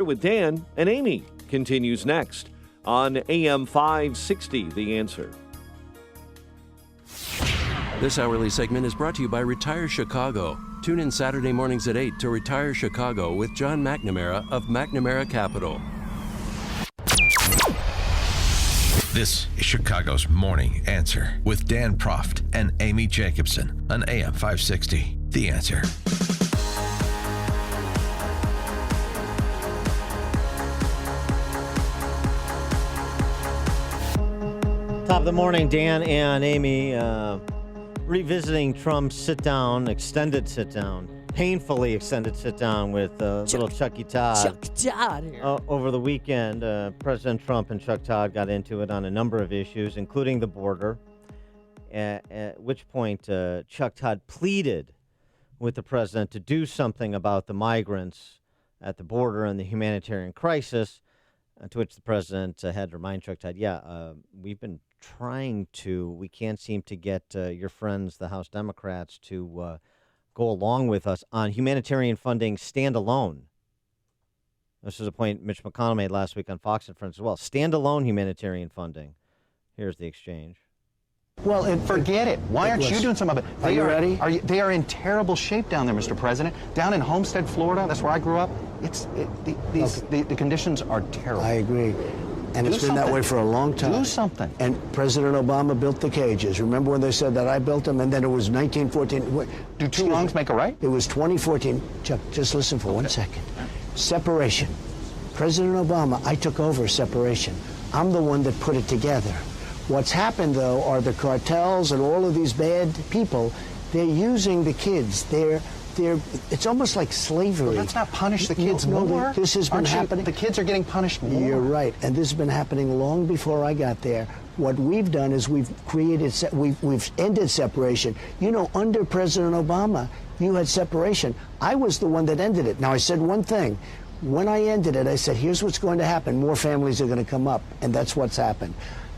with Dan and Amy continues next on AM 560, The Answer. This hourly segment is brought to you by Retire Chicago. Tune in Saturday mornings at 8 to Retire Chicago with John McNamara of McNamara Capital. This is Chicago's Morning Answer with Dan Proft and Amy Jacobson on AM 560, The Answer. Top of the morning, Dan and Amy, revisiting Trump's painfully extended sit-down with little Chucky Todd. Chuck Todd here. Over the weekend, President Trump and Chuck Todd got into it on a number of issues, including the border, at which point Chuck Todd pleaded with the president to do something about the migrants at the border and the humanitarian crisis, to which the president had to remind Chuck Todd, we've been trying to, we can't seem to get your friends, the House Democrats, to go along with us on humanitarian funding standalone. This is a point Mitch McConnell made last week on Fox and Friends as well. Standalone humanitarian funding. Here's the exchange. Well, and forget it. Why aren't you doing some of it? Are you ready? They are in terrible shape down there, Mr. President. Down in Homestead, Florida, that's where I grew up. The conditions are terrible. I agree. And it's been that way for a long time. Do something. And President Obama built the cages. Remember when they said that I built them? And then it was 1914. Do two wrongs make a right? It was 2014. Chuck, just listen for 1 second. Separation. President Obama, I took over separation. I'm the one that put it together. What's happened, though, are the cartels and all of these bad people, they're using the kids. It's almost like slavery. Well, let's not punish the kids more. This has been happening. The kids are getting punished more. You're right, and this has been happening long before I got there. What we've done is we've ended separation. You know, under President Obama, you had separation. I was the one that ended it. Now, I said one thing. When I ended it, I said, here's what's going to happen. More families are going to come up, and that's what's happened.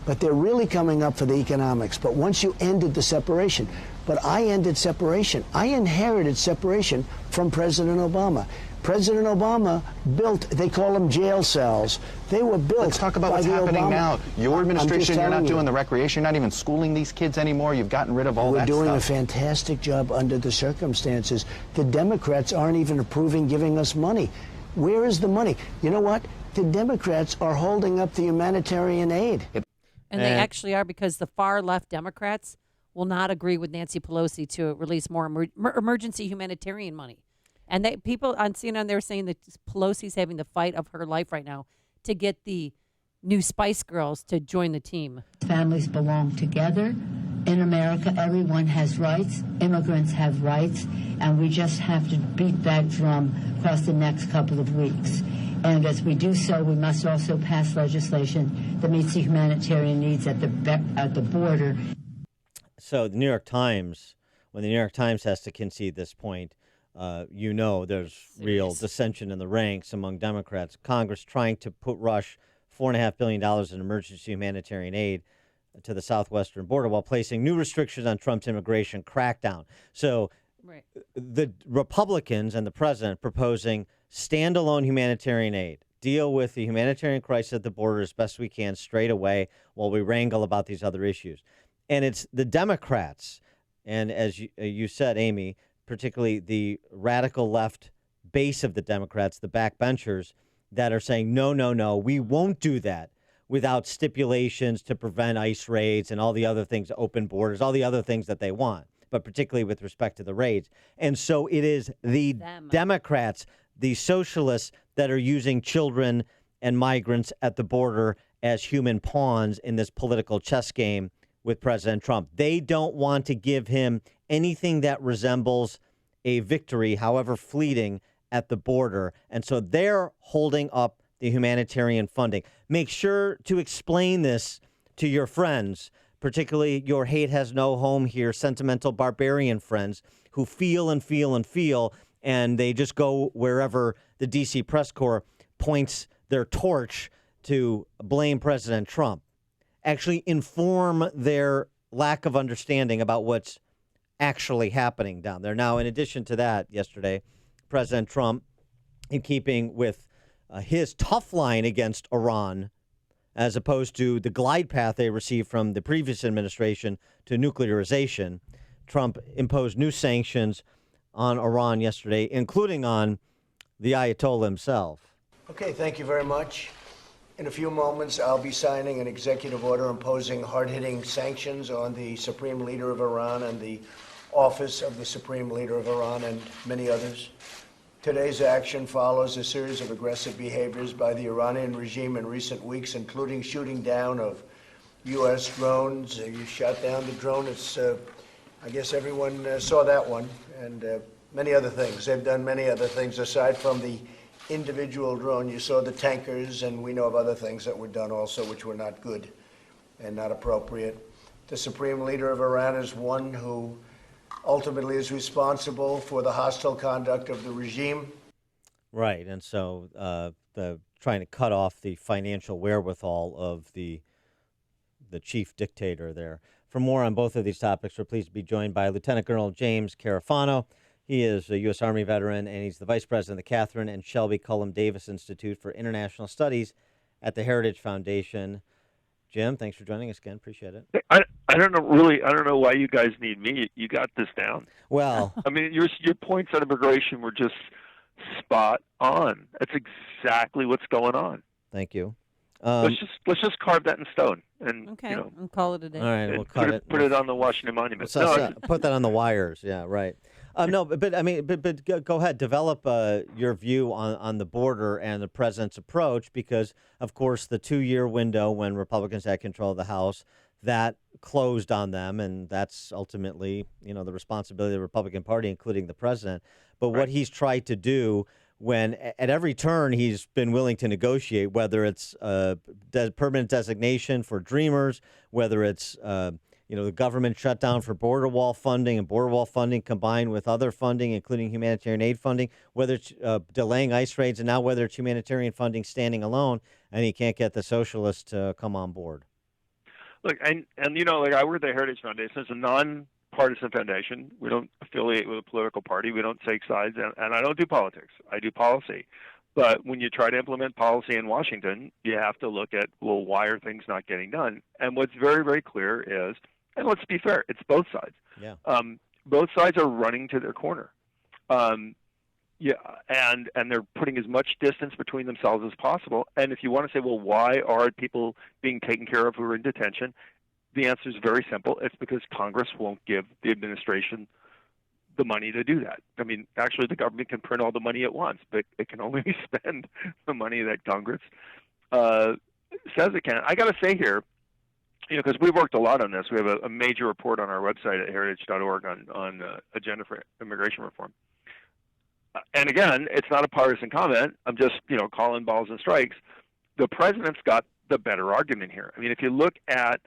But they're really coming up for the economics. But once you ended the separation, but I ended separation. I inherited separation from President Obama. President Obama built, they call them jail cells. They were built. Let's talk about what's happening now. Your administration, you're not doing the recreation, you're not even schooling these kids anymore. You've gotten rid of all that stuff. We're doing a fantastic job under the circumstances. The Democrats aren't even approving giving us money. Where is the money? You know what? The Democrats are holding up the humanitarian aid. And they actually are, because the far left Democrats will not agree with Nancy Pelosi to release more emergency humanitarian money. And people on CNN, they're saying that Pelosi's having the fight of her life right now to get the new Spice Girls to join the team. Families belong together. In America, everyone has rights. Immigrants have rights. And we just have to beat that drum across the next couple of weeks. And as we do so, we must also pass legislation that meets the humanitarian needs at the border. So the New York Times, when the New York Times has to concede this point, there's real dissension in the ranks among Democrats. Congress trying to rush $4.5 billion in emergency humanitarian aid to the southwestern border while placing new restrictions on Trump's immigration crackdown. So the Republicans and the president proposing standalone humanitarian aid, deal with the humanitarian crisis at the border as best we can straight away while we wrangle about these other issues. And it's the Democrats, and as you said, Amy, particularly the radical left base of the Democrats, the backbenchers, that are saying, no, we won't do that without stipulations to prevent ICE raids and all the other things, open borders, all the other things that they want, but particularly with respect to the raids. And so it is the Democrats, the socialists, that are using children and migrants at the border as human pawns in this political chess game with President Trump. They don't want to give him anything that resembles a victory, however fleeting, at the border. And so they're holding up the humanitarian funding. Make sure to explain this to your friends, particularly your hate has no home here, sentimental barbarian friends who feel, and they just go wherever the D.C. press corps points their torch to blame President Trump. Actually inform their lack of understanding about what's actually happening down there. Now, in addition to that, yesterday, President Trump, in keeping with his tough line against Iran, as opposed to the glide path they received from the previous administration to nuclearization. Trump imposed new sanctions on Iran yesterday, including on the Ayatollah himself. Okay, thank you very much. In a few moments, I'll be signing an executive order imposing hard-hitting sanctions on the Supreme Leader of Iran and the Office of the Supreme Leader of Iran and many others. Today's action follows a series of aggressive behaviors by the Iranian regime in recent weeks, including shooting down of U.S. drones. You shot down the drone. I guess everyone saw that one, and many other things. They've done many other things aside from the individual drone. You saw the tankers, and we know of other things that were done also, which were not good and not appropriate. The Supreme Leader of Iran is one who ultimately is responsible for the hostile conduct of the regime. Right, and so the trying to cut off the financial wherewithal of the chief dictator there. For more on both of these topics, we're pleased to be joined by Lieutenant Colonel James Carafano. He is a U.S. Army veteran, and he's the vice president of the Catherine and Shelby Cullum Davis Institute for International Studies at the Heritage Foundation. Jim, thanks for joining us again. Appreciate it. I don't know why you guys need me. You got this down. Well, I mean, your points on immigration were just spot on. That's exactly what's going on. Thank you. Let's just carve that in stone and and call it a day. All right, we'll cut it. Put it on the Washington Monument. Put that on the wires. Yeah, right. No, but I mean, but go ahead. Develop your view on the border and the president's approach, because of course the 2-year window when Republicans had control of the House, that closed on them, and that's ultimately the responsibility of the Republican Party, including the president. But what he's tried to do, when at every turn he's been willing to negotiate, whether it's permanent designation for Dreamers, whether it's the government shutdown for border wall funding, and border wall funding combined with other funding, including humanitarian aid funding, whether it's delaying ICE raids, and now whether it's humanitarian funding standing alone, and he can't get the socialists to come on board. Look, and I work at the Heritage Foundation. It's a non-partisan foundation. We don't affiliate with a political party. We don't take sides, and I don't do politics. I do policy. But when you try to implement policy in Washington, you have to look at, well, why are things not getting done? And what's very, very clear is, and let's be fair, it's both sides. Yeah. Both sides are running to their corner. And they're putting as much distance between themselves as possible. And if you want to say, well, why are people being taken care of who are in detention? The answer is very simple. It's because Congress won't give the administration the money to do that. I mean, actually, the government can print all the money it wants, but it can only spend the money that Congress says it can. I got to say here, because we've worked a lot on this. We have a major report on our website at heritage.org on agenda for immigration reform. And again, it's not a partisan comment. I'm just, calling balls and strikes. The president's got the better argument here. I mean, if you look at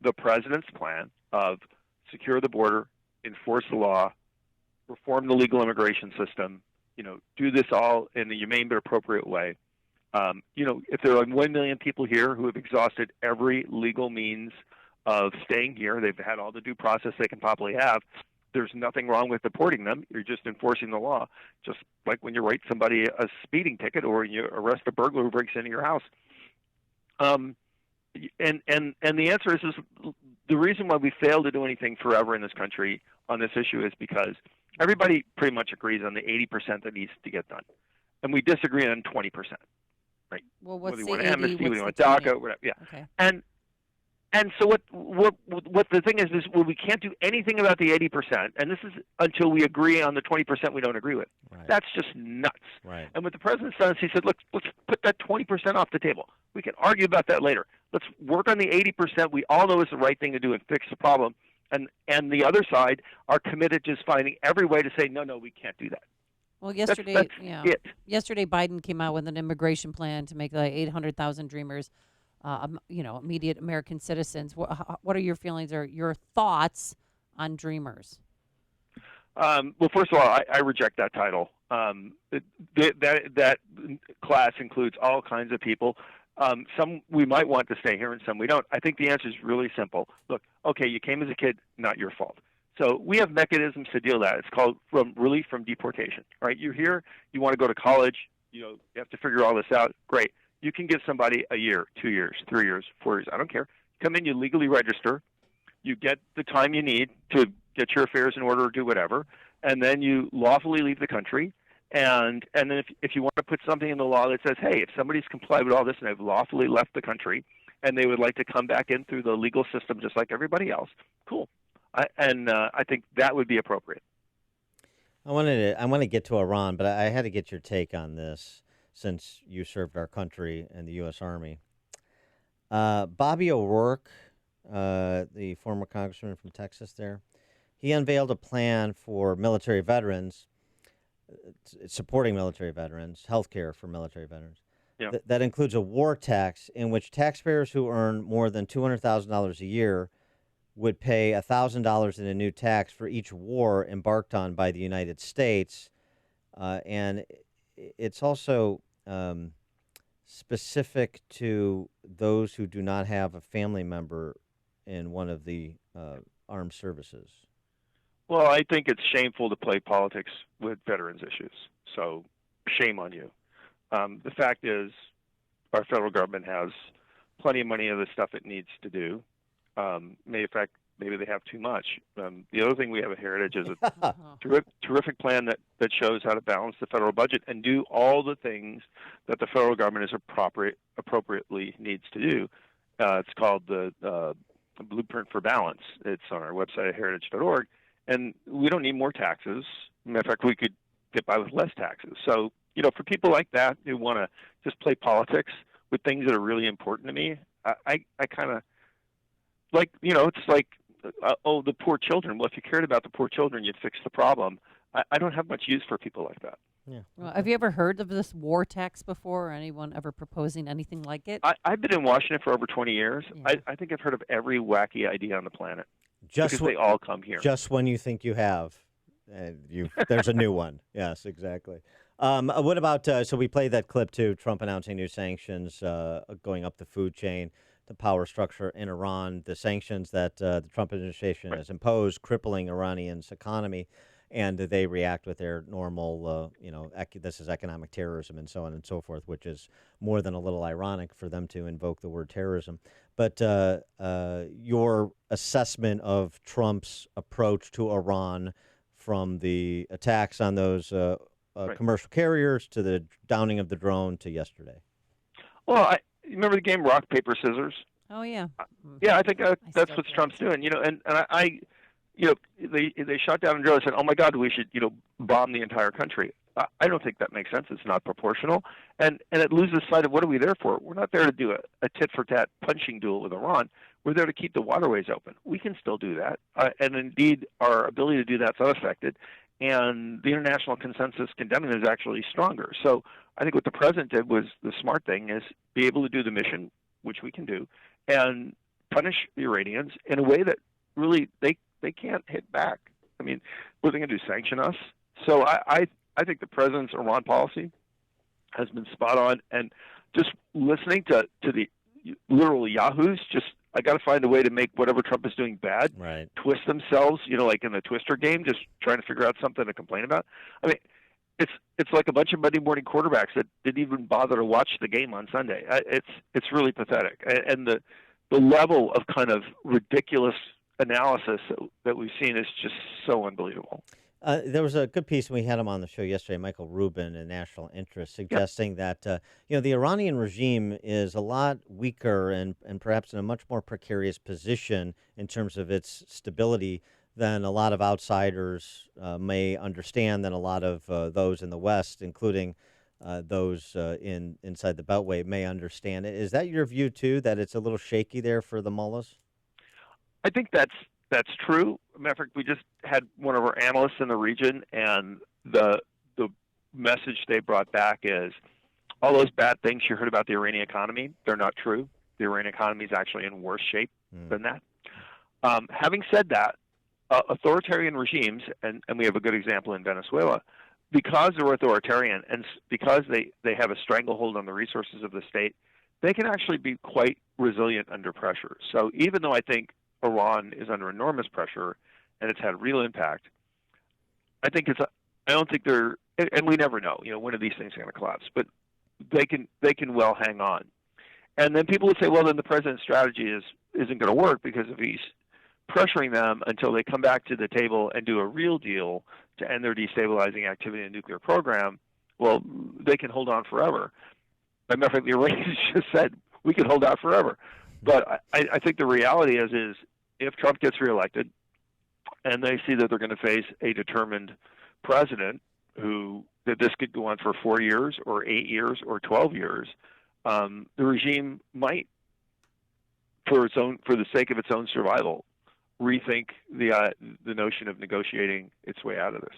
the president's plan of secure the border, enforce the law, reform the legal immigration system, do this all in a humane but appropriate way. If there are 1 million people here who have exhausted every legal means of staying here, they've had all the due process they can possibly have, there's nothing wrong with deporting them. You're just enforcing the law, just like when you write somebody a speeding ticket or you arrest a burglar who breaks into your house. And the answer is the reason why we fail to do anything forever in this country on this issue is because everybody pretty much agrees on the 80% that needs to get done, and we disagree on 20%. Right? Well, what's whether the we want 80, amnesty, we what's want the DACA, whatever. Yeah. Okay. And so what the thing is we can't do anything about the 80%, and this is until we agree on the 20% we don't agree with. Right. That's just nuts. Right. And what the president's done is he said, look, let's put that 20% off the table. We can argue about that later. Let's work on the 80% we all know is the right thing to do and fix the problem. And the other side are committed to just finding every way to say, no, we can't do that. Well, yesterday, that's yesterday Biden came out with an immigration plan to make 800,000 Dreamers, immediate American citizens. What are your feelings or your thoughts on Dreamers? Well, first of all, I reject that title. That class includes all kinds of people. Some we might want to stay here and some we don't. I think the answer is really simple. Look, okay, you came as a kid, not your fault. So we have mechanisms to deal with that. It's called relief from deportation. Right? You're here, you want to go to college, you have to figure all this out. Great. You can give somebody a year, 2 years, 3 years, 4 years. I don't care. Come in, you legally register. You get the time you need to get your affairs in order or do whatever, and then you lawfully leave the country. And then if you want to put something in the law that says, hey, if somebody's complied with all this and they've lawfully left the country and they would like to come back in through the legal system just like everybody else, cool. I think that would be appropriate. I want to get to Iran, but I had to get your take on this since you served our country in the U.S. Army. Bobby O'Rourke, the former congressman from Texas there, he unveiled a plan for military veterans, supporting military veterans, health care for military veterans. Yeah. That includes a war tax in which taxpayers who earn more than $200,000 a year would pay $1,000 in a new tax for each war embarked on by the United States. And it's also specific to those who do not have a family member in one of the armed services. Well, I think it's shameful to play politics with veterans issues. So shame on you. The fact is our federal government has plenty of money of the stuff it needs to do. In fact, maybe they have too much. The other thing we have at Heritage is a terrific plan that shows how to balance the federal budget and do all the things that the federal government is appropriately needs to do. It's called the Blueprint for Balance. It's on our website at heritage.org. And we don't need more taxes. Matter of fact, we could get by with less taxes. So, for people like that who want to just play politics with things that are really important to me, I kind of like, it's like, the poor children. Well, if you cared about the poor children, you'd fix the problem. I don't have much use for people like that. Yeah. Well, have you ever heard of this war tax before, or anyone ever proposing anything like it? I've been in Washington for over 20 years. Yeah. I think I've heard of every wacky idea on the planet. Just because they all come here. Just when you think you have, there's a new one. Yes, exactly. What about, so we played that clip too, Trump announcing new sanctions, going up the food chain, the power structure in Iran, the sanctions that the Trump administration has imposed, crippling Iranians' economy, and they react with their normal, this is economic terrorism and so on and so forth, which is more than a little ironic for them to invoke the word terrorism. But your assessment of Trump's approach to Iran, from the attacks on those commercial carriers to the downing of the drone to yesterday. Well, you remember the game rock, paper, scissors? Oh, yeah. Yeah, I think that's what Trump's doing. And they shot down a drone and said, oh, my God, we should, bomb the entire country. I don't think that makes sense. It's not proportional. And it loses sight of what are we there for? We're not there to do a tit-for-tat punching duel with Iran. We're there to keep the waterways open. We can still do that. And indeed, our ability to do that's unaffected. And the international consensus condemning it is actually stronger. So I think what the president did was the smart thing, is be able to do the mission, which we can do, and punish the Iranians in a way that really they can't hit back. I mean, what are they going to do, sanction us? So I think the president's Iran policy has been spot on, and just listening to the literal yahoos, I got to find a way to make whatever Trump is doing bad, right, twist themselves, like in the Twister game, just trying to figure out something to complain about. I mean, it's like a bunch of Monday morning quarterbacks that didn't even bother to watch the game on Sunday. It's really pathetic, and the level of kind of ridiculous analysis that we've seen is just so unbelievable. There was a good piece, and we had him on the show yesterday, Michael Rubin in National Interest, suggesting that the Iranian regime is a lot weaker and perhaps in a much more precarious position in terms of its stability than a lot of outsiders may understand, than a lot of those in the West, including those inside the Beltway, may understand. Is that your view, too, that it's a little shaky there for the mullahs? I think that's true. Matter of fact, we just had one of our analysts in the region, and the message they brought back is all those bad things you heard about the Iranian economy, they're not true. The Iranian economy is actually in worse shape than that. Having said that, authoritarian regimes, and we have a good example in Venezuela, because they're authoritarian and because they have a stranglehold on the resources of the state, they can actually be quite resilient under pressure. So even though I think Iran is under enormous pressure and it's had real impact, I think it's I don't think they're, and we never know, when are these things going to collapse? But they can well hang on. And then people would say, well, then the president's strategy isn't going to work because if he's pressuring them until they come back to the table and do a real deal to end their destabilizing activity in the nuclear program, well, they can hold on forever. As a matter of fact, the Iranians just said we can hold out forever. But I think the reality is if Trump gets reelected and they see that they're going to face a determined president that this could go on for 4 years or 8 years or 12 years, the regime might, for the sake of its own survival, rethink the notion of negotiating its way out of this.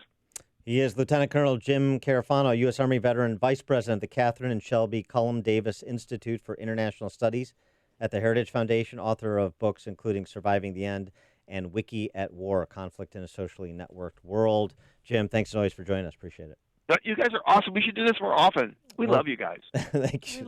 He is Lieutenant Colonel Jim Carafano, U.S. Army veteran, Vice President of the Catherine and Shelby Cullum Davis Institute for International Studies at the Heritage Foundation, author of books including Surviving the End and Wiki at War, Conflict in a Socially Networked World. Jim, thanks as always for joining us. Appreciate it. You guys are awesome. We should do this more often. We love you guys. Thank you.